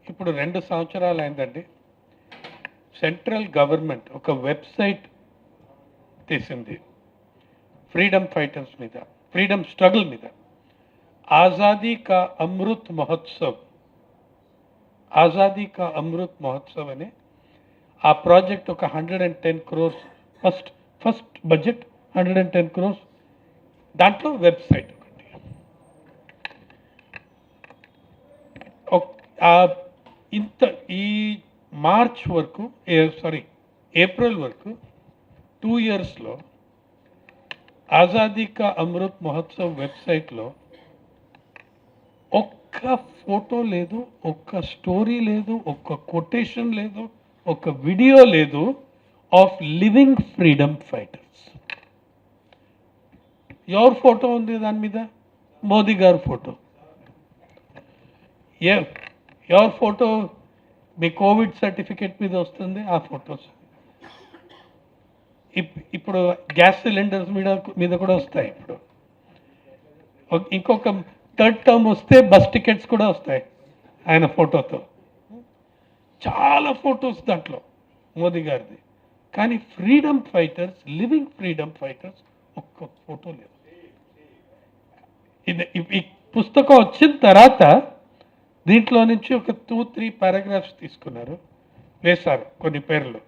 ఇప్పుడు 2 సంవత్సరాలు అయిందండి. సెంట్రల్ గవర్నమెంట్ ఒక వెబ్సైట్ తీసింది ఫ్రీడమ్ ఫైటర్స్ మీద, ఫ్రీడమ్ స్ట్రగుల్ మీద. ఆజాదీ కా అమృత్ మహోత్సవ్, ఆజాదీ కా అమృత్ మహోత్సవ్ అని ఆ ప్రాజెక్ట్ ఒక 110 crores ఫస్ట్ బడ్జెట్ 110 crores. దాంట్లో వెబ్సైట్ ఒకటి. ఇంత ఈ మార్చ్ వరకు, ఏప్రిల్ వరకు 2 yearsలో ఆజాదీ కా అమృత్ మహోత్సవ్ వెబ్సైట్లో ఒక్క ఫోటో లేదు, ఒక్క స్టోరీ లేదు, ఒక్క కొటేషన్ లేదు, ఒక వీడియో లేదు ఆఫ్ లివింగ్ ఫ్రీడమ్ ఫైటర్స్. ఎవరి ఫోటో ఉంది దాని మీద? మోదీ గారి ఫోటో. ఎవరి ఫోటో మీ కోవిడ్ సర్టిఫికేట్ మీద వస్తుంది? ఆ ఫొటోస్. ఇప్పుడు గ్యాస్ సిలిండర్స్ మీద కూడా వస్తాయి. ఇప్పుడు ఇంకొక థర్డ్ టర్మ్ వస్తే బస్ టికెట్స్ కూడా వస్తాయి ఆయన ఫోటోతో. చాలా ఫొటోస్ దాంట్లో మోదీ గారిది. కానీ freedom fighters, living freedom fighters ఒక్క ఫోటో లేదు. ఈ పుస్తకం వచ్చిన తర్వాత దీంట్లో నుంచి ఒక 2-3 పారాగ్రాఫ్స్ తీసుకున్నారు, వేశారు కొన్ని పేర్లు.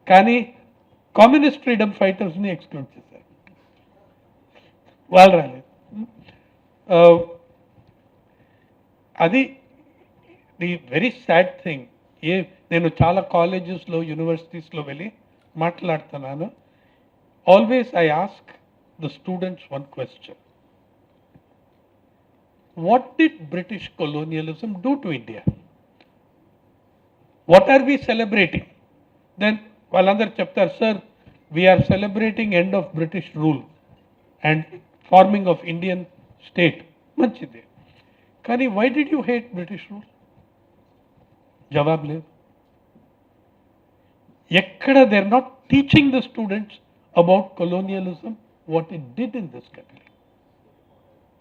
కానీ కమ్యూనిస్ట్ ఫ్రీడమ్ ఫైటర్స్ని ఎక్స్క్లూడ్ చేశారు, వాళ్ళు రాలేదు. అది ది వెరీ సాడ్ థింగ్. నేను చాలా కాలేజెస్లో, యూనివర్సిటీస్లో వెళ్ళి మాట్లాడుతున్నాను. Always I ask the students one question: what did British colonialism do to India? What are we celebrating? Then వాళ్ళందరూ చెప్తారు, sir, we are celebrating end of British rule and forming of Indian state. మంచిది. కానీ why did you hate British rule? జవాబు లేదు. ఎక్కడ they are not teaching the students about colonialism, what it did in this country.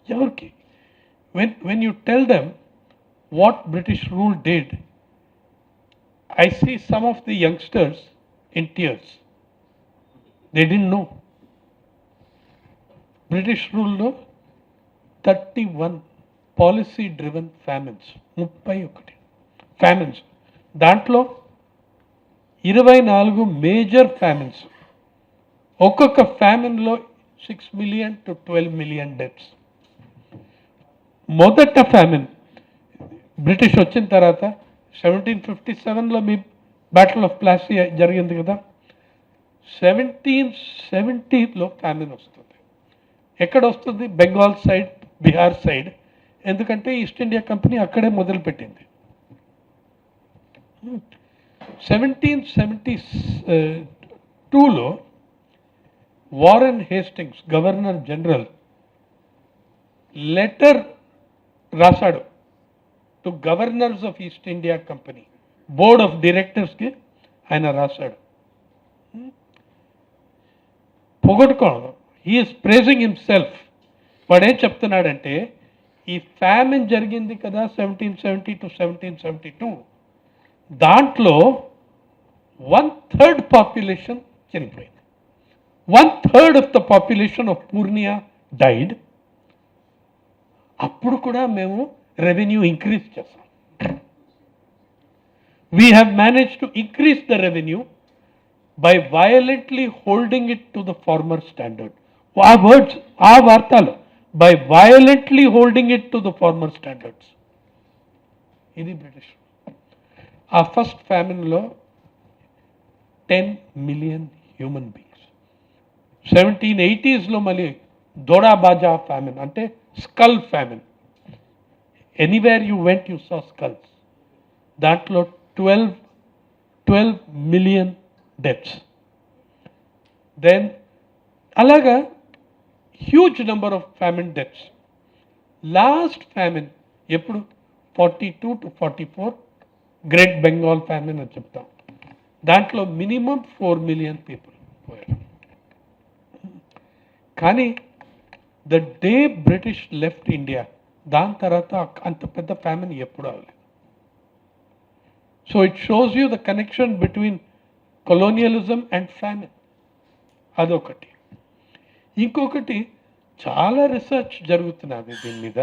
ఎవరికి? When you tell them what British rule did, I see some of the youngsters in tears. They didn't know. British rule lo 31 policy driven famines, 31 famines. దాంట్లో 24 major famines. ఒక్కొక్క ఫ్యామిన్లో 6 million to 12 million deaths. మొదట famine British వచ్చిన తర్వాత 1757లో మీ battle of Plassey జరిగింది కదా. 1770లో ఫ్యామిన్ వస్తుంది. ఎక్కడ వస్తుంది? Bengal side, Bihar side. ఎందుకంటే ఈస్ట్ ఇండియా కంపెనీ అక్కడే మొదలుపెట్టింది. 1772లో Warren Hastings, governor general, letter రాశాడు to governors of East India Company, board of డైరెక్టర్స్కి ఆయన రాశాడు. పొగడుకోవడం, హీఈస్ ప్రేజింగ్ హిమ్సెల్ఫ్. వాడేం చెప్తున్నాడంటే, ఈ ఫ్యామిన్ జరిగింది కదా 1770 to 1772, దాంట్లో 1/3 పాపులేషన్ చనిపోయింది. 1/3 of the population of Purnia died. అప్పుడు కూడా మేము రెవెన్యూ ఇంక్రీజ్ చేస్తాం. We have manage to increase the revenue by violently holding it to the former standard. ఆ వర్డ్స్, ఆ వార్తలు, by violently holding it to the former standards. ఇది British. ఆ first ఫ్యామిన్లో 10 million హ్యూమన్ బీయింగ్స్. 1780sలో మళ్ళీ దోడా బాజా ఫ్యామిన్, అంటే skull famine. Anywhere you went you saw skulls. దాంట్లో 12 million డెత్స్. దెన్ అలాగా huge number of famine deaths. Last famine ఎప్పుడు? 42 to 44 గ్రేట్ బెంగాల్ ఫ్యామిన్ అని చెప్తాం. దాంట్లో మినిమం 4 million పీపుల్ పోయారు. కానీ the day British left India, దాని తర్వాత అంత పెద్ద ఫ్యామిన్ ఎప్పుడు అవ్వలేదు. So it shows you the connection between colonialism and famine. అదొకటి. ఇంకొకటి చాలా రీసెర్చ్ జరుగుతున్నది దీని మీద.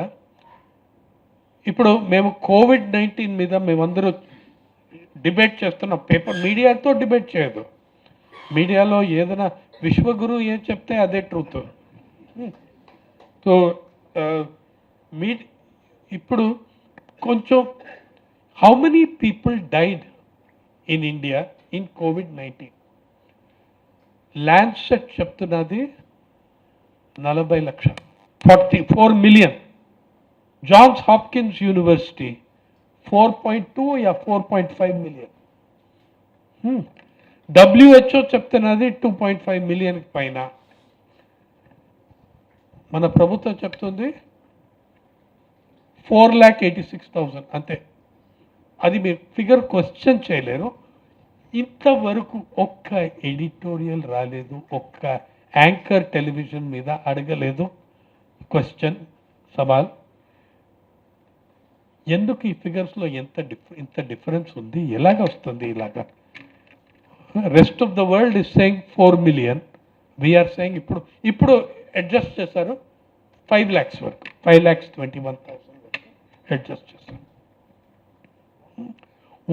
ఇప్పుడు మేము COVID-19 మీద మేమందరూ డిబేట్ చేస్తున్నాం. పేపర్ మీడియాతో డిబేట్ చేయదు. మీడియాలో ఏదైనా విశ్వగురు ఏం చెప్తే అదే ట్రూత్. సో ఇప్పుడు కొంచెం how many people died in India in COVID-19? Lancet చెప్తున్నది 40 లక్షలు, 44 మిలియన్. జాన్స్ హాప్కిన్స్ యూనివర్సిటీ 4.2 या 4.5 మిలియన్. WHO చెప్తున్నది 2.5 మిలియన్ పైన. మన ప్రభుత్వం చెప్తుంది 4,86,000 అంతే. అది మీరు ఫిగర్ క్వశ్చన్ చేయలేరు. ఇంతవరకు ఒక్క ఎడిటోరియల్ రాలేదు, ఒక్క యాంకర్ టెలివిజన్ మీద అడగలేదు క్వశ్చన్, సవాల్. ఎందుకు ఈ ఫిగర్స్లో ఇంత డిఫరెన్స్ ఉంది? ఎలాగ వస్తుంది ఇలాగా? Rest of the world is saying 4 million, we are saying ఇప్పుడు అడ్జస్ట్ చేశారు 5 lakhs వరకు, 5,21,000 వరకు అడ్జస్ట్ చేశారు.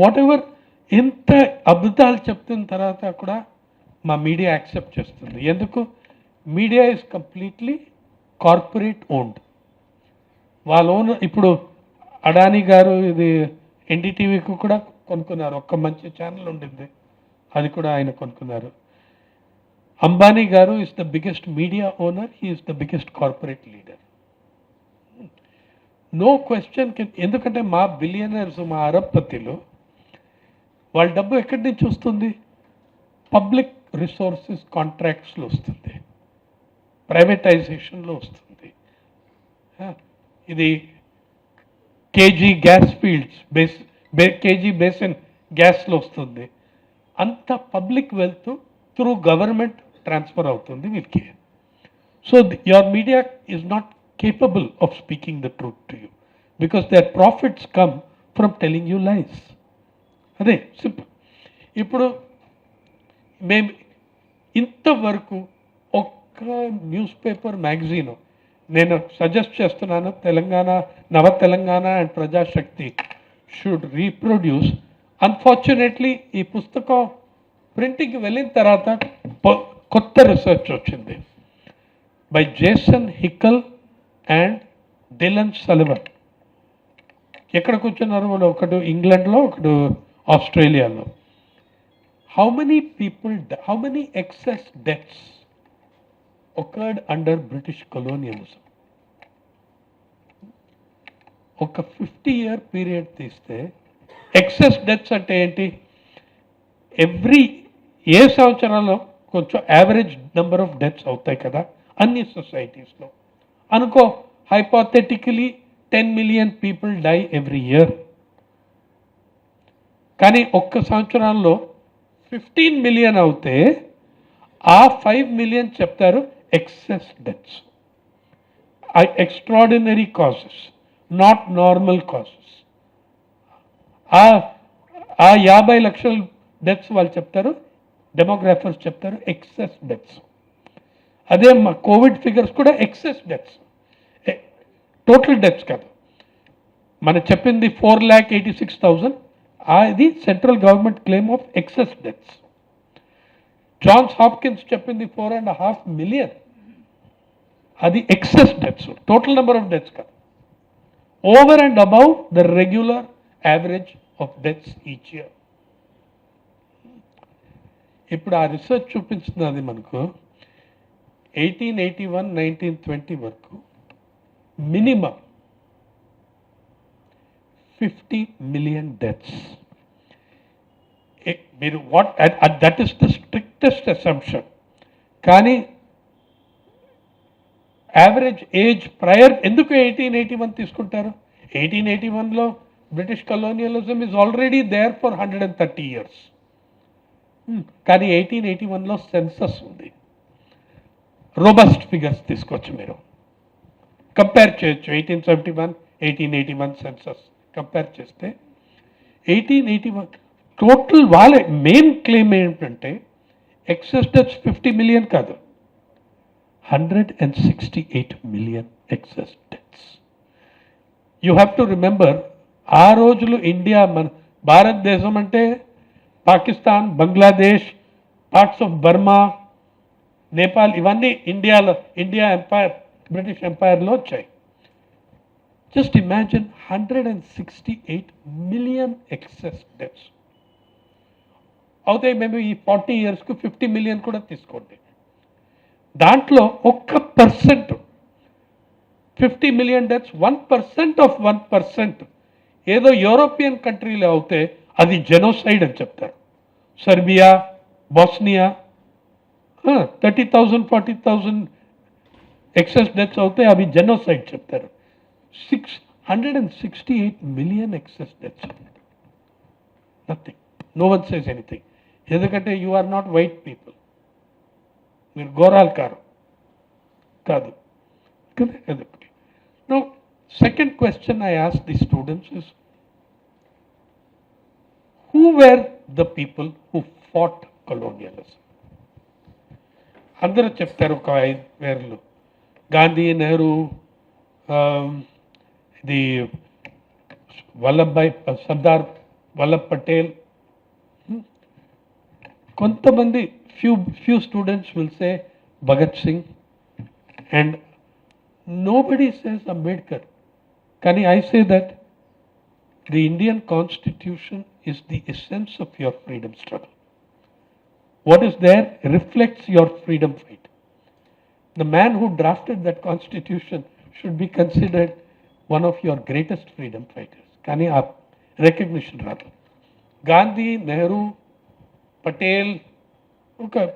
వాట్ ఎవర్ ఇంత అబద్ధాలు చెప్తున్న తర్వాత కూడా మా మీడియా యాక్సెప్ట్ చేస్తుంది. ఎందుకు? Media is completely corporate owned. వాళ్ళ ఓన్. ఇప్పుడు అడానీ గారు ఇది ఎన్డీటీవీకి కూడా కొనుక్కున్నారు. ఒక్క మంచి ఛానల్ ఉండింది, అది కూడా ఆయన కొనుక్కున్నారు. అంబానీ గారు is the biggest media owner, he is the biggest corporate leader. No question. ఎందుకంటే మా బిలియనర్స్, మా అరబ్బపతిలో వాళ్ళ డబ్బు ఎక్కడి నుంచి వస్తుంది? పబ్లిక్ రిసోర్సెస్ కాంట్రాక్ట్స్లో వస్తుంది, ప్రైవేటైజేషన్లో వస్తుంది. ఇది KG gas fields KG basin గ్యాస్లో వస్తుంది. అంత public wealth through government transfer అవుతుంది వీరికి. So your media is not capable of speaking the truth to you because their profits come from telling you lies. అదే సింపుల్. ఇప్పుడు మేము ఇంతవరకు ఒక్క న్యూస్ పేపర్ మ్యాగజైన్ నేను సజెస్ట్ చేస్తున్నాను, Telangana, Nava Telangana and Prajasakti should reproduce. Unfortunately ఈ పుస్తకం ప్రింటింగ్కి వెళ్ళిన తర్వాత కొత్త రీసెర్చ్ వచ్చింది by Jason Hickel and Dylan Sullivan. ఎక్కడ కూర్చున్నారు వాళ్ళు? ఒకడు ఇంగ్లాండ్లో, ఒకడు ఆస్ట్రేలియాలో. How many excess deaths occurred under British colonialism? ఒక 50-year పీరియడ్ తీస్తే ఎక్సెస్ డెట్స్ అంటే ఏంటి? ఏ సంవత్సరాల్లో కొంచెం యావరేజ్ నెంబర్ ఆఫ్ డెత్స్ అవుతాయి కదా అన్ని సొసైటీస్లో. అనుకో hypothetically 10 million people die every year. కానీ ఒక్క సంవత్సరాల్లో 15 million అవుతే ఆ 5 million చెప్తారు excess deaths, extraordinary causes, not normal causes. ఆ 50 లక్షల డెత్స్ వాళ్ళు చెప్తారు, డెమోగ్రాఫర్స్ చెప్తారు ఎక్సెస్ డెత్స్. అదే మా కోవిడ్ ఫిగర్స్ కూడా ఎక్సెస్ డెత్స్, టోటల్ డెత్స్ కాదు. మనం చెప్పింది 4,86,000, ఇది central government claim of excess deaths. Johns Hopkins చెప్పింది 4.5 million, అది excess deaths, total number of deaths కాదు. Over and above the regular average of deaths each year. ఇప్పుడు ఆ రీసెర్చ్ చూపించినది మనకు 1881, 1920 వరకు మినిమం 50 million డెత్స్. మీరు that is the strictest assumption. కానీ యావరేజ్ ఏజ్ ప్రయర్ ఎందుకు 1881 తీసుకుంటారు? 1881లో British colonialism is already there for 130 years. కానీ 1881లో సెన్సస్ ఉంది. రోబస్ట్ ఫిగర్స్ తీసుకోవచ్చు, మీరు కంపేర్ చేయొచ్చు. 1871, 1881 సెన్సస్ కంపేర్ చేస్తే 1881 టోటల్ వాళ్ళ మెయిన్ క్లెయిమ్ ఏంటంటే ఎక్సెస్ డెత్స్ 50 మిలియన్ కాదు, 168 million excess deaths. You have to remember, ఆ రోజులు ఇండియా మన భారతదేశం అంటే Pakistan, Bangladesh, parts of Burma, Nepal ఇవన్నీ ఇండియా ఎంపైర్, బ్రిటిష్ ఎంపైర్లో వచ్చాయి. Just imagine 168 million excess deaths అవుతాయి. మేము ఈ 40 ఇయర్స్కు 50 మిలియన్ కూడా తీసుకోండి. దాంట్లో 1%, 50 మిలియన్ డెత్స్ 1% ఆఫ్ 1% ఏదో యూరోపియన్ కంట్రీలో అవుతే అది జెనోసైడ్ అని చెప్తారు. సర్బియా, బోస్నియా 30,000 40,000 ఎక్సెస్ డెత్స్ అవుతే అవి జెనోసైడ్ చెప్తారు. 668 million excess deaths, nothing, no one says anything. ఎందుకంటే you are not white people, మీరు గోరాలు కాదు. No, second question I ask the students is, who were the people who fought colonialism? అందరూ చెప్తారు ఒక 5 పేర్లు, గాంధీ, నెహ్రూ, ఇది సర్దార్ వల్లభ్ పటేల్. కొంతమంది few students will say Bhagat Singh, and nobody says Ambedkar. Kani I say that the Indian Constitution is the essence of your freedom struggle. What is there reflects your freedom fight. The man who drafted that constitution should be considered one of your greatest freedom fighters. Kani aap recognition raadu. Gandhi, Nehru, Patel, okay,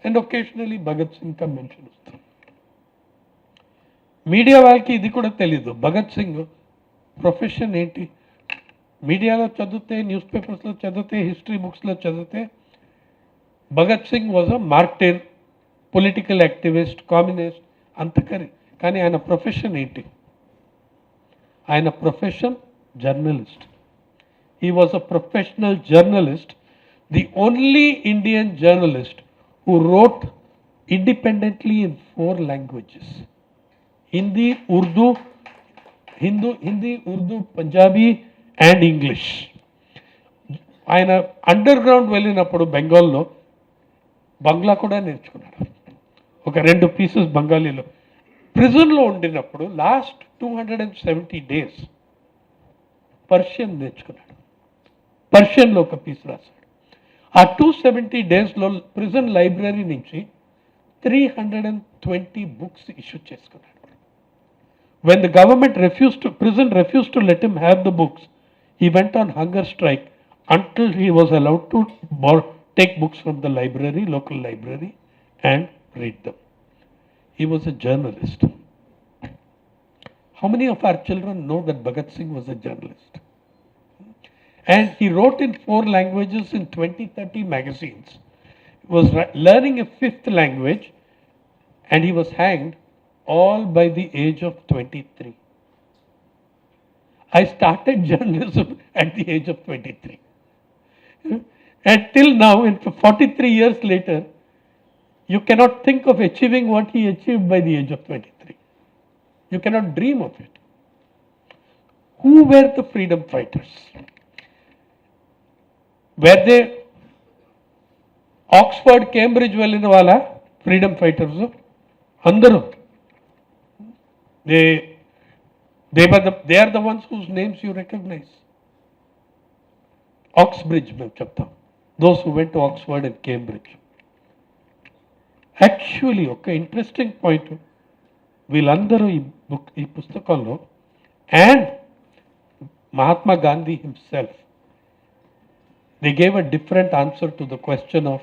and occasionally Bhagat Singh ka mention ustundi. Media వాళ్ళకి ఇది కూడా తెలీదు. Bhagat Singh profession ఏంటి? మీడియాలో చదివితే, news పేపర్స్లో చదివితే, history బుక్స్లో చదివితే Bhagat Singh was a martyr, political activist, communist అంతకరి. కానీ ఆయన ప్రొఫెషన్ ఏంటి? ఆయన profession journalist. He was a professional journalist, the only Indian journalist who wrote independently in 4 languages. Hindi, Urdu, Punjabi and English. ఆయన అండర్ గ్రౌండ్ వెళ్ళినప్పుడు బెంగాల్లో బంగ్లా కూడా నేర్చుకున్నాడు. ఒక 2 పీసెస్ బెంగాలీలో. ప్రిజన్లో ఉండినప్పుడు లాస్ట్ 270 days పర్షియన్ నేర్చుకున్నాడు. పర్షియన్లో ఒక పీస్ రాశాడు. ఆ 270 daysలో ప్రిజన్ లైబ్రరీ నుంచి 320 books ఇష్యూ చేసుకున్నాడు. When the government prison refused to let him have the books, he went on hunger strike until he was allowed to take books from the library, local library, and read them. He was a journalist. How many of our children know that Bhagat Singh was a journalist? And he wrote in 4 languages in 20-30 magazines. He was learning a 5th language, and he was hanged all by the age of 23. I started journalism at the age of 23. And till now, 43 years later, you cannot think of achieving what he achieved by the age of 23. You cannot dream of it. Who were the freedom fighters? Were they Oxford, Cambridge వెళ్ళిన వాళ్ళ freedom fighters? అందరూ. They are the ones whose names you recognize. Oxbridge మేము చెప్తాం. Those who went to Oxford and Cambridge. Actually, ఒక interesting point, వీళ్ళందరూ ఈ పుస్తకంలో, and Mahatma Gandhi himself, they gave a different answer to the question of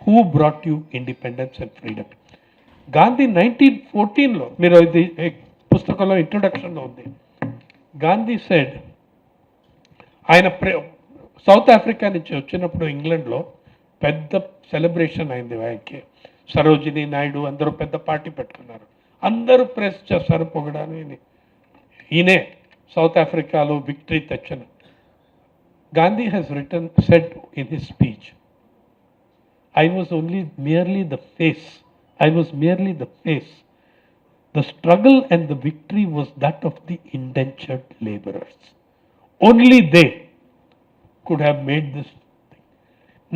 who brought you independence and freedom. Gandhi 1914లో, మీరు ఇది పుస్తకంలో ఇంట్రొడక్షన్లో ఉంది. గాంధీ సెడ్, ఆయన సౌత్ ఆఫ్రికా నుంచి వచ్చినప్పుడు ఇంగ్లాండ్లో పెద్ద సెలబ్రేషన్ అయింది ఆయనకి. సరోజినీ నాయుడు అందరూ పెద్ద పార్టీ పెట్టుకున్నారు. అందరూ ప్రెస్ చేస్తారు పొగడాన్ని. ఈయనే సౌత్ ఆఫ్రికాలో విక్టరీ తెచ్చిన. Gandhi has said in his speech, I was merely the face. I was merely the face. The struggle and the victory was that of the indentured laborers. Only they could have made this thing.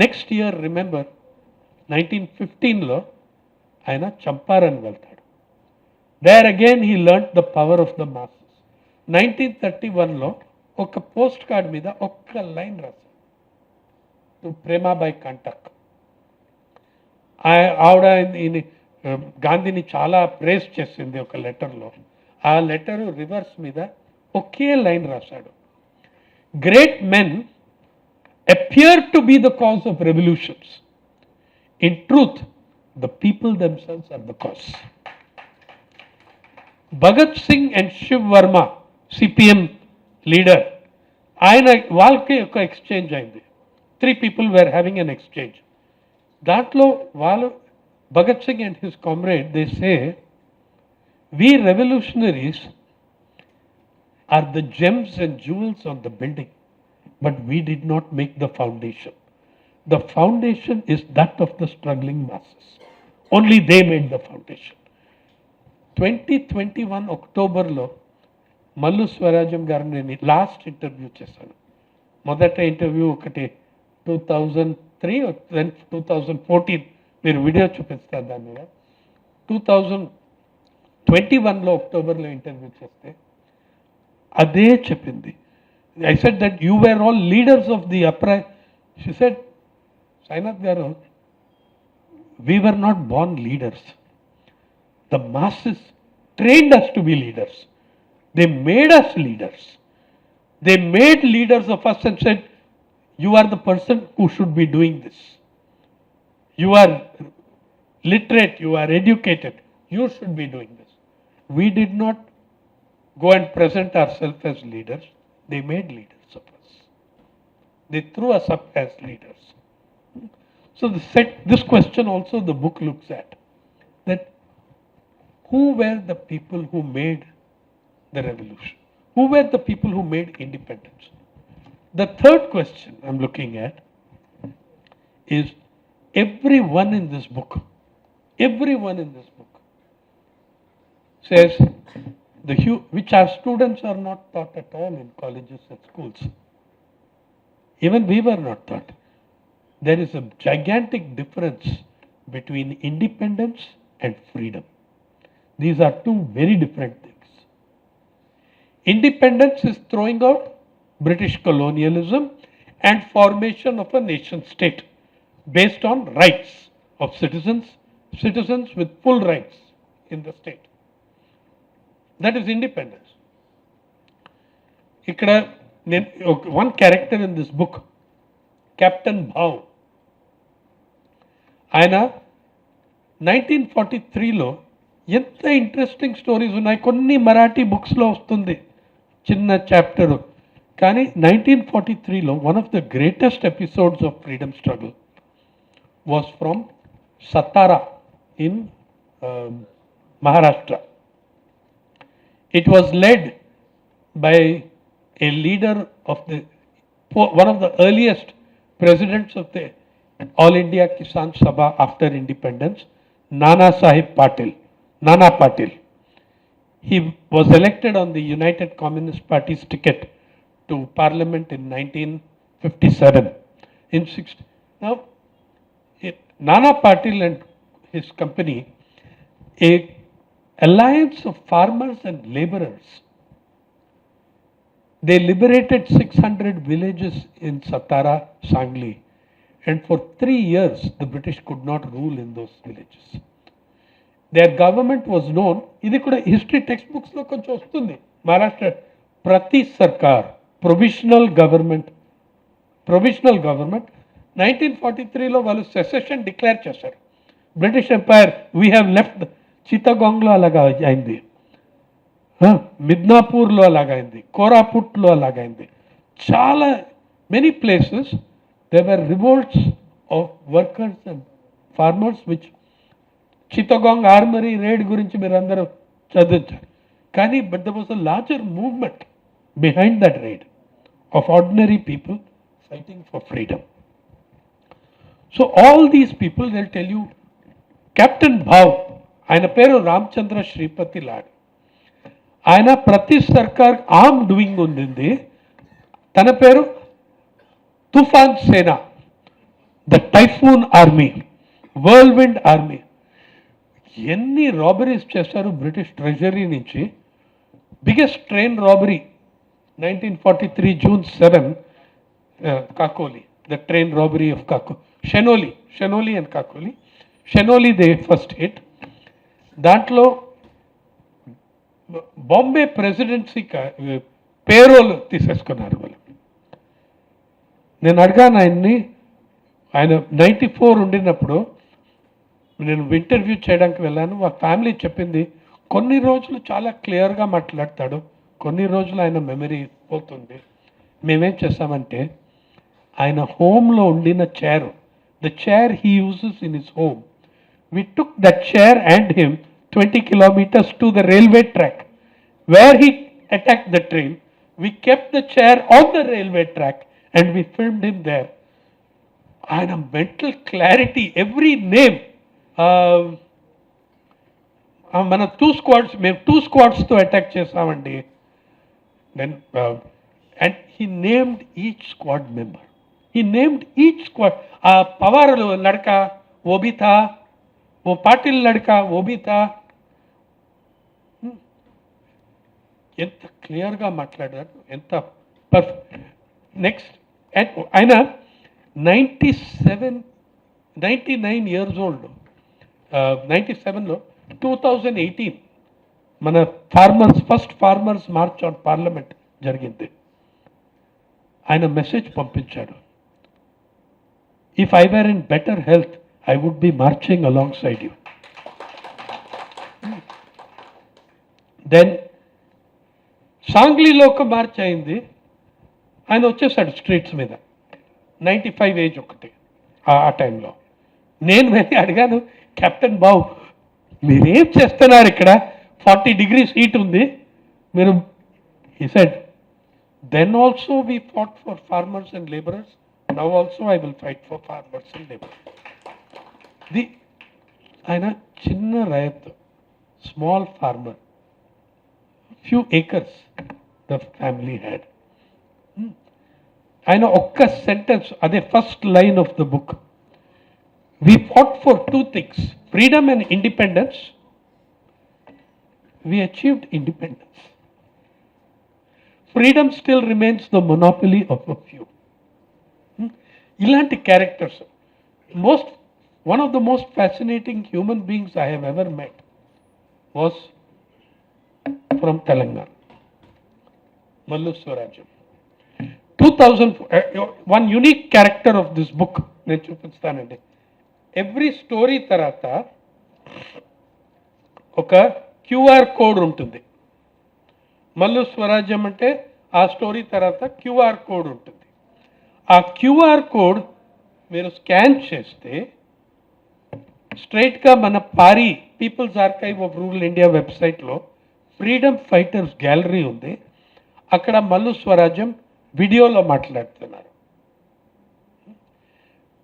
Next year, remember, 1915 ఆయన చంపారన్ వెళ్తాడు. There again he learnt the power of the masses. 1931 ఒక post card మీద ఒక్క line రాశాడు, to ప్రేమాబాయి కంటక్. ఆవిడ గాంధీని చాలా praise చేసింది ఒక లెటర్లో. ఆ లెటరు రివర్స్ మీద ఒకే లైన్ రాశాడు, great men appear to be the cause of revolutions. In truth the people themselves are the cause. Bhagat Singh and Shiv Varma CPM leader, వాళ్ళకి ఒక ఎక్స్చేంజ్ అయింది. 3 people were having an exchange. దాంట్లో వాళ్ళు Bhagat Singh and his comrade, they say, we revolutionaries are the gems and jewels on the building, but we did not make the foundation. The foundation is that of the struggling masses. Only they made the foundation. 2021 October Mallu Swarajam గారిని last interview చేశాను. మొదట interview ఒకటి 2003 then 2014, మీరు video చూపిస్తారు దాని మీద. 2021 అక్టోబర్లో interview చేస్తే అదే చెప్పింది. I said that you were all leaders of the uprise. She said, Sainath garu, we were not born leaders. The masses trained us to be leaders. They made us leaders. They made leaders of us and said, you are the person who should be doing this. You are literate, you are educated, you should be doing this. We did not go and present ourselves as leaders. They made leaders of us. They threw us up as leaders. So this question also the book looks at, that who were the people who made the revolution? Who were the people who made independence? The third question I'm looking at is, everyone in this book says, which our students are not taught at all in colleges and schools. Even we were not taught. There is a gigantic difference between independence and freedom. These are two very different things. Independence is throwing out British colonialism and formation of a nation state based on rights of citizens with full rights in the state. That is independence. Ikkada one character in this book, Captain Bhav, ayana 1943 ఎంత interesting stories ఉన్నాయి. కొన్ని మరాఠీ బుక్స్లో వస్తుంది చిన్న chapter. కానీ 1943 one of the greatest episodes of freedom struggle was from Satara in Maharashtra. It was led by a leader of one of the earliest presidents of the All India Kisan Sabha after independence, Nana Patil. He was elected on the United Communist Party's ticket to Parliament in 1957. Now, Nana Patil and his company, a alliance of farmers and laborers, they liberated 600 villages in Satara, Sangli, and for 3 years the British could not rule in those villages. Their government was known, ఇది కూడా history text బుక్స్లో కొంచెం వస్తుంది. మహారాష్ట్ర ప్రతి సర్కార్ provisional government 1943 వాళ్ళు secession declare చేశారు. British empire we have left. చిత్తగాంగ్లో అలాగా అయింది, మిద్నాపూర్లో అలాగైంది, కోరాపుట్లో అలాగైంది. చాలా many places they were revolts of workers and farmers which Chittagong armoury raid గురించి మీరు అందరూ చదివించారు. కానీ but there was a larger movement behind that raid of ordinary people fighting for freedom. So all these people, they'll tell you, Captain Bhav, ఆయన పేరు Ramachandra Sripati lord, ఆయన ప్రతి సర్కార్ ఆర్మ్ డూయింగ్ ఉంది, తన పేరు Toofan Sena, the typhoon army, world army. ఎన్ని robberies చేశారు బ్రిటిష్ ట్రెజరీ నుంచి. Biggest train robbery 1943 June 7, Kakoli, the train robbery of Shenoli and Kakoli. Shenoli they first hit. దాంట్లో బాంబే ప్రెసిడెన్సీ పేరోల్ తీసేసుకున్నారు వాళ్ళు. నేను అడిగాను ఆయన్ని, ఆయన 94 ఉండినప్పుడు నేను ఇంటర్వ్యూ చేయడానికి వెళ్ళాను. మా ఫ్యామిలీ చెప్పింది, కొన్ని రోజులు చాలా క్లియర్గా మాట్లాడతాడు, కొన్ని రోజులు ఆయన మెమరీ పోతుంది. మేమేం చేస్తామంటే ఆయన హోమ్లో ఉండిన chair, the chair he uses in his home, we took that chair and him 20 kilometers to the railway track where he attacked the train. We kept the chair on the railway track and we filmed him there. And a mental clarity, every name. మన 2 squads, మేము 2 squads తో attack చేసామండి. Then and he named each squad member. He named each squad. Pawar లడకా वो भी था, वो पाटिल लड़का वो भी था. ఎంత క్లియర్గా మాట్లాడారు, ఎంత పర్ఫెక్ట్. నెక్స్ట్ ఆయన 99 years old, 97లో 2018 మన first farmers March on parliament జరిగింది. ఆయన మెసేజ్ పంపించాడు, if I were in better health I would be marching alongside you. Then సాంగ్లీలో ఒక మార్చ్ అయింది, ఆయన వచ్చేసాడు స్ట్రీట్స్ మీద, 95 ఏజ్ ఒకటి ఆ టైంలో. నేను వెళ్ళి అడిగాను, కెప్టెన్ బాబు మీరేం చేస్తున్నారు ఇక్కడ, 40 degrees హీట్ ఉంది మీరు. he said, then also we fought for farmers and laborers, now also I will fight for farmers and laborers. ఆయన చిన్న రైతు, small farmer, few acres the family had. ఆయన ఒక్క సెంటెన్స్, అదే first line of the book, we fought for 2 things, freedom and independence. We achieved independence. Freedom still remains the monopoly of a few. ఇలాంటి characters. One of the most fascinating human beings I have ever met was from Telangana, Mallu Swarajam. 2000, one unique character of this book, నేను చూపిస్తానండి. Every story తర్వాత ఒక QR code ఉంటుంది. మల్లు స్వరాజ్యం అంటే ఆ story తర్వాత QR కోడ్ ఉంటుంది. ఆ QR కోడ్ మీరు స్కాన్ చేస్తే స్ట్రైట్గా మన PARI people's archive of rural India వెబ్సైట్లో ఫ్రీడమ్ ఫైటర్స్ గ్యాలరీ ఉంది. అక్కడ మల్లు స్వరాజ్యం వీడియోలో మాట్లాడుతున్నారు.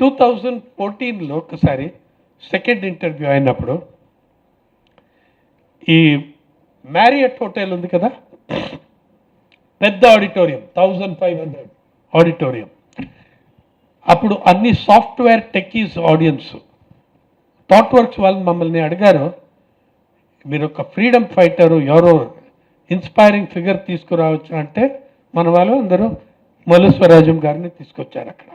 2014లో ఒకసారి సెకండ్ ఇంటర్వ్యూ అయినప్పుడు, ఈ మ్యారియట్ హోటల్ ఉంది కదా, పెద్ద ఆడిటోరియం, 1500 ఆడిటోరియం. అప్పుడు అన్ని software techies audience, thought works వాళ్ళు మమ్మల్ని అడిగారు, మీరు ఒక ఫ్రీడమ్ ఫైటరు ఎవరో ఇన్స్పైరింగ్ ఫిగర్ తీసుకురావచ్చు అంటే, మన వాళ్ళు అందరూ మల్లు స్వరాజ్యం గారిని తీసుకొచ్చారు. అక్కడ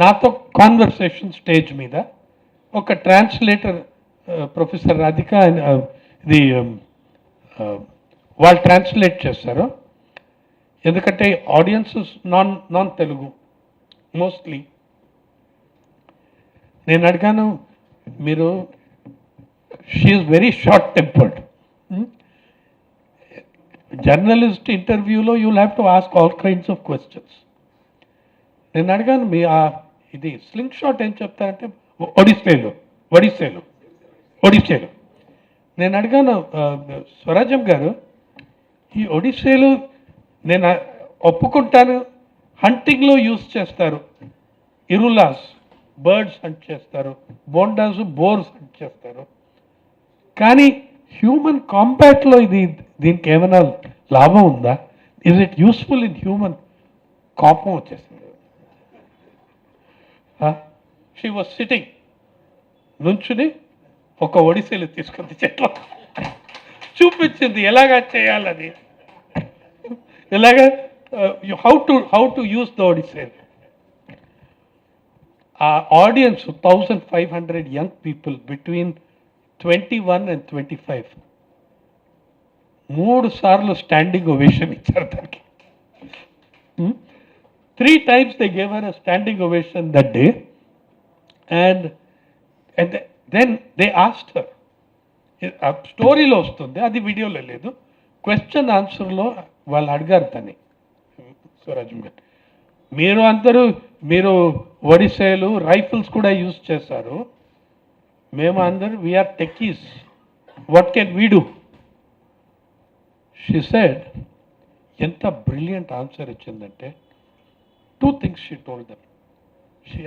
నాతో కాన్వర్సేషన్ స్టేజ్ మీద ఒక ట్రాన్స్లేటర్, ప్రొఫెసర్ రాధిక, ఇది వాళ్ళు ట్రాన్స్లేట్ చేస్తారు. ఎందుకంటే ఆడియన్స్ నాన్ తెలుగు మోస్ట్లీ. నేను అడిగాను, మీరు she is very short tempered. Journalist ఇంటర్వ్యూలో you will have to ask all kinds of questions. నేను అడిగాను, మీ ఇది స్లింగ్ షాట్ ఏం చెప్తారంటే ఒడిస్సేలు. నేను అడిగాను, స్వరాజ్యం గారు, ఈ ఒడిస్సేలు నేను ఒప్పుకుంటాను హంటింగ్లో యూస్ చేస్తారు, ఇరులాస్ బర్డ్స్ హంట్ చేస్తారు, బోండాస్ బోర్స్ హంట్ చేస్తారు. కానీ హ్యూమన్ కాంపాక్ట్లో దీనికి ఏమైనా లాభం ఉందా? Is it useful in human? కోపం వచ్చేసింది. షీ వాజ్ సిట్టింగ్, నుంచుని ఒక ఒడిసెలు తీసుకుంది చెట్ల చూపించింది ఎలాగా చేయాలని, ఎలాగా హౌ టు యూస్ ద ఒడిసెల్. ఆ audience 1500 young people between 21 and 25 3 సార్లు స్టాండింగ్ ఓవేషన్ ఇచ్చారు దానికి. 3 times they gave her a standing ovation that day, and then they asked her, ఆ స్టోరీలో వస్తుంది, అది వీడియోలో లేదు, క్వశ్చన్ ఆన్సర్లో వాళ్ళు అడిగారు తని, స్వరాజ్యం గారు, మీరు ఒడిసేలు రైఫిల్స్ కూడా యూజ్ చేశారు, మేము అందరూ we are techies, what can we do? She said, ఎంత బ్రిలియంట్ ఆన్సర్ ఇచ్చిందంటే, 2 things she told them. She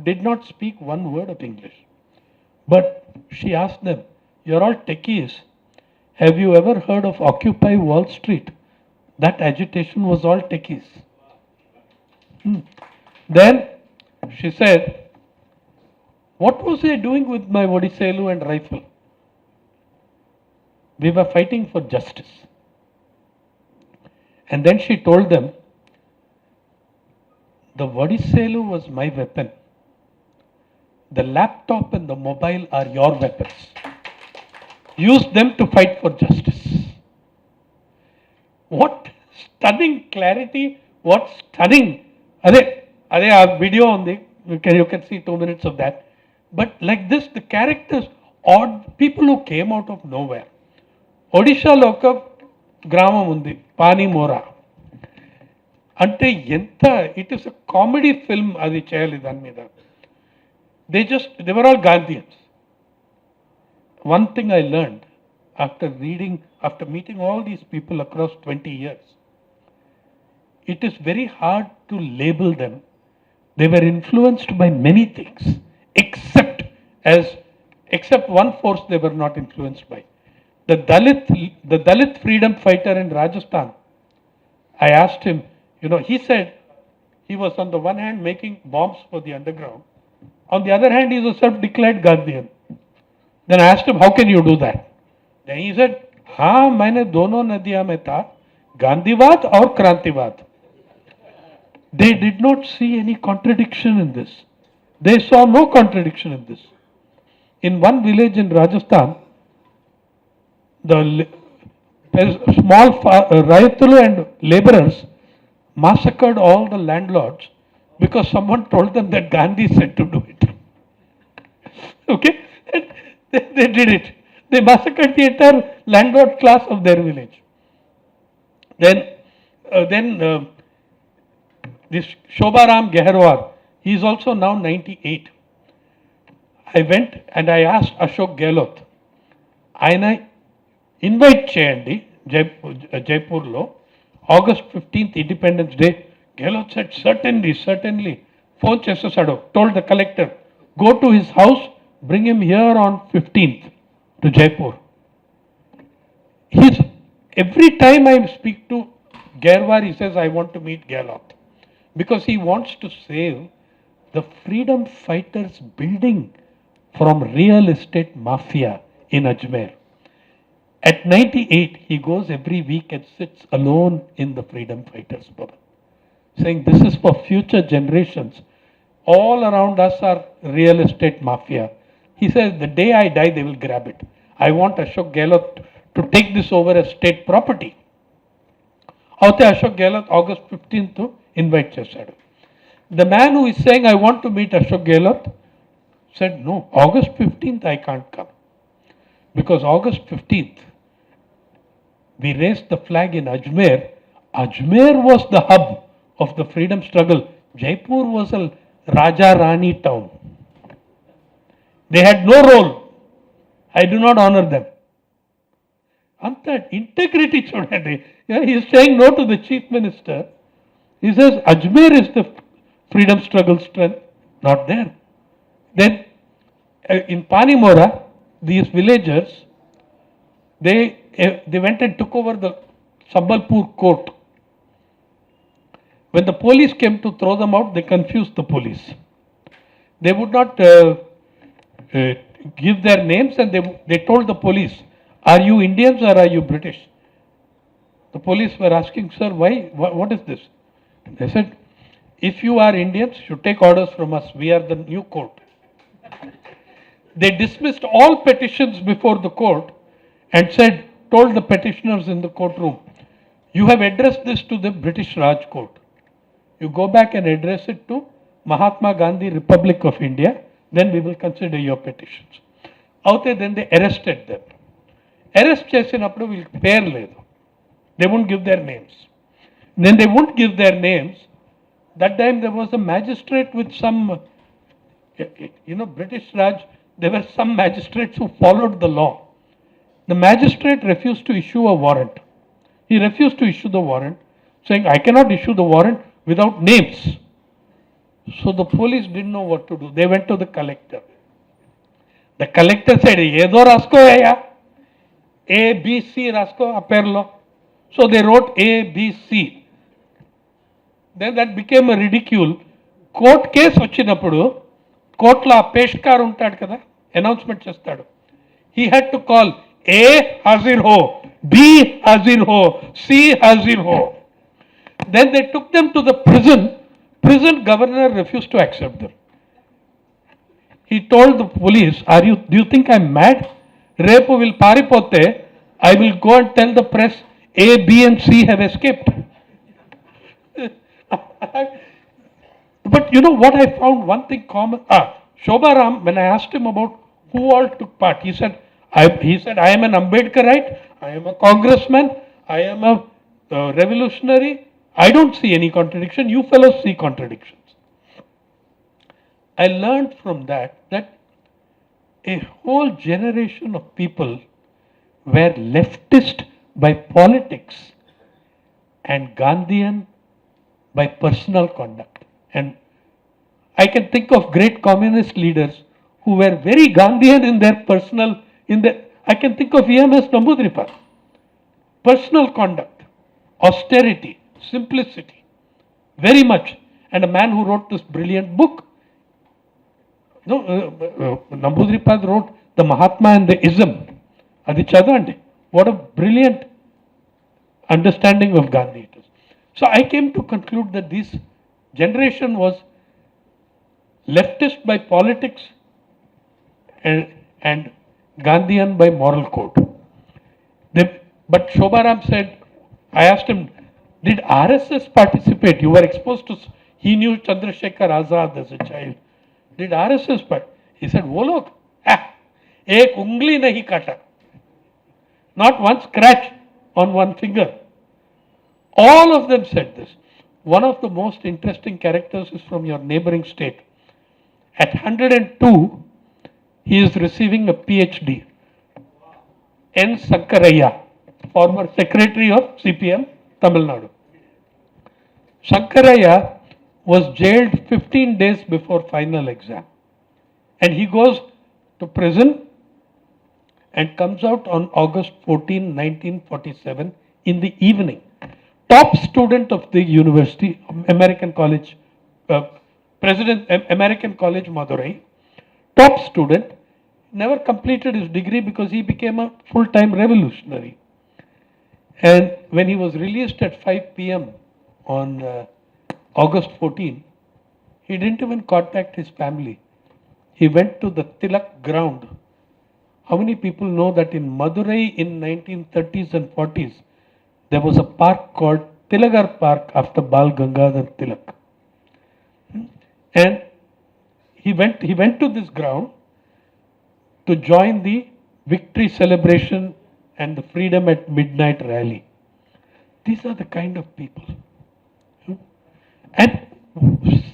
did not speak one word of English, but she asked them, "You're all techies. Have you ever heard of Occupy Wall Street? That agitation was all techies." Then she said, "What was I doing with my Odiselu and rifle? We were fighting for justice." And then she told them, the Odiselu was my weapon. The laptop and the mobile are your weapons. Use them to fight for justice. What stunning clarity, what stunning. Are a video on the, you can see 2 minutes of that. But like this, the characters, odd people who came out of nowhere. Odisha lo oka గ్రామం ఉంది పానీమోరా అంటే, ఎంత it is a comedy film అది చేయాలి దాని మీద. They were all Gandhians. One thing I learned after meeting all these people across 20 years, it is very hard to label them. They were influenced by many things, except one force they were not influenced by. The Dalit freedom fighter in Rajasthan, I asked him, he said he was on the one hand making bombs for the underground, on the other hand he is a self-declared Gandhian. Then I asked him, how can you do that? Then he said, maine dono nadiyan mein tha, Gandhiwad aur Krantiwad. They did not see any contradiction in this. They saw no contradiction in this. In one village in Rajasthan, the small Rayatulu and laborers massacred all the landlords because someone told them that Gandhi said to do it. Okay? And they did it. They massacred the entire landlord class of their village. Then this Shobharam Geharwar, he is also now 98. I went and I asked Ashok Gehlot, ఆయన invite చేయండి జైపూర్లో August 15th Independence Day. Gehlot said certainly phone చేసేసాడు, told the collector, go to his house, bring him here on 15th to Jaipur. Every time I speak to Geharwar, he says, I want to meet Gehlot, because he wants to save the freedom fighters building from real estate mafia in Ajmer. At 98, he goes every week and sits alone in the freedom fighters bhavan, saying this is for future generations. All around us are real estate mafia. He says the day I die, they will grab it. I want Ashok Gehlot to take this over as state property. Aute Ashok Gehlot August 15th to invite chesadu. The man who is saying I want to meet Ashok Gehlot said, no, August 15th I can't come, because August 15th we raised the flag in Ajmer. Ajmer was the hub of the freedom struggle. Jaipur was a Raja Rani town. They had no role. I do not honor them. అంత integrity చూడండి, Yeah, he is saying no to the chief minister. He says Ajmer is the freedom struggle strength, not there. Then in Panimora, these villagers, they went and took over the Sambalpur court. When the police came to throw them out, they confused the police. They would not give their names, and they told the police, "Are you Indians or are you British?" The police were asking, "Sir, why? What is this?" They said, "If you are Indians, you take orders from us. We are the new court." They dismissed all petitions before the court and told the petitioners in the courtroom, "You have addressed this to the British Raj court. You go back and address it to Mahatma Gandhi Republic of India, then we will consider your petitions." Aute then they arrested them. Arrest చేసినప్పుడు వీళ్ళకి పేరు లేదు. They won't give their names. Then they won't give their names. That time there was a magistrate with some, British Raj, there were some magistrates who followed the law. The magistrate refused to issue a warrant. He refused to issue the warrant, saying, "I cannot issue the warrant without names." So the police didn't know what to do. They went to the collector. The collector said, "Edo rasko aya, A, B, C rasko aperlo." So they wrote A, B, C. Then that became a ridicule. Court case వచ్చినప్పుడు కోర్టులో ఆ పేష్కార్ ఉంటాడు కదా, announcement చేస్తాడు. He had to call A Hazir ho, B Hazir ho, C Hazir ho. Then they took them to the prison. Prison governor refused to accept them. He told the police, do you think I'm mad? Repu will paripote, I will go and tell the press A, B and C have escaped. But you know what I found? One thing common. Shobha Ram, when I asked him about who all took part, he said, I am an Ambedkarite, I am a congressman, I am a revolutionary. I don't see any contradiction. You fellows see contradictions. I learned from that a whole generation of people were leftist by politics and Gandhian by personal conduct. And I can think of great communist leaders who were very Gandhian in their I can think of EMS Namboodiripad. Personal conduct, austerity, simplicity, very much. And a man who wrote this brilliant book. Namboodiripad wrote The Mahatma and the Ism. Adi chadavandi. What a brilliant understanding of Gandhi it is. So I came to conclude that this generation was leftist by politics and Gandhian by moral code. But Shobha Ram said, I asked him, did RSS participate? You were exposed to, he knew Chandrasekhar Azad as a child. Did RSS participate? He said, wo log, ek ungli nahi kata. Not one scratch on one finger. All of them said this. One of the most interesting characters is from your neighboring state. At 102, he is receiving a PhD. N. Sankaraya, former secretary of CPM, Tamil Nadu. Sankaraya was jailed 15 days before final exam. And he goes to prison and comes out on August 14, 1947 in the evening. Top student of the university, American College, American College Madurai. Top student, never completed his degree because he became a full-time revolutionary. And when he was released at 5 p.m. on August 14, he didn't even contact his family. He went to the Tilak ground. How many people know that in Madurai in 1930s and 40s, there was a park called Tilagar Park after Bal Gangadhar Tilak. And he went to this ground to join the victory celebration and the freedom at midnight rally. These are the kind of people. And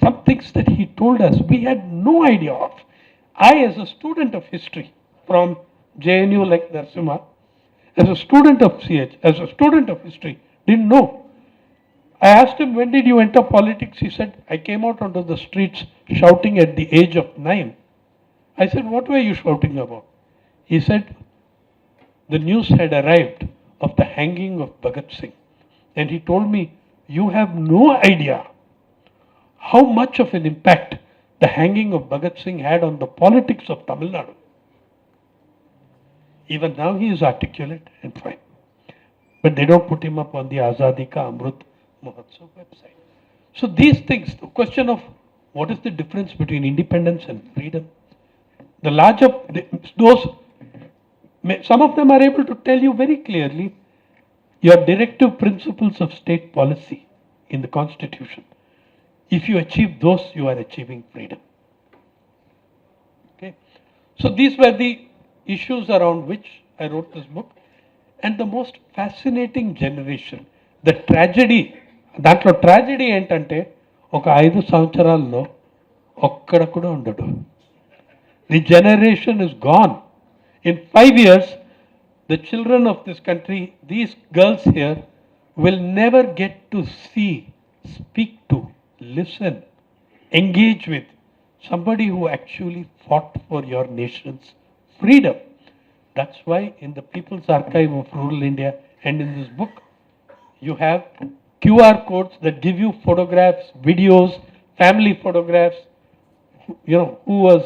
some things that he told us, we had no idea of. I, as a student of history from JNU like Narasimha, as a student of CH, as a student of history, Didn't know. I asked him, when did you enter politics? He said, I came out onto the streets shouting at the age of 9. I said, what were you shouting about? He said, the news had arrived of the hanging of Bhagat Singh. And he told me, you have no idea how much of an impact the hanging of Bhagat Singh had on the politics of Tamil Nadu. Even now he is articulate and fine. But they don't put him up on the Azadi Ka Amrut Mahotsav website. So these things, the question of what is the difference between independence and freedom, the larger, those, some of them are able to tell you very clearly your directive principles of state policy in the Constitution. If you achieve those, you are achieving freedom. Okay. So these were the issues around which I wrote this book. And the most fascinating generation, the tragedy, దాంట్లో tragedy ఏంటంటే ఒక 5 సంవత్సరాల్లో ఒక్కడ కూడా ఉండడు. The generation is gone. In 5 years, the children of this country, these girls here, will never get to see, speak to, listen, engage with somebody who actually fought for your nation's freedom. That's why in the People's Archive of Rural India and in this book, you have QR codes that give you photographs, videos, family photographs, who was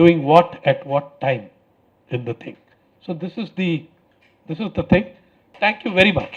doing what at what time in the thing. So this is the thing. Thank you very much.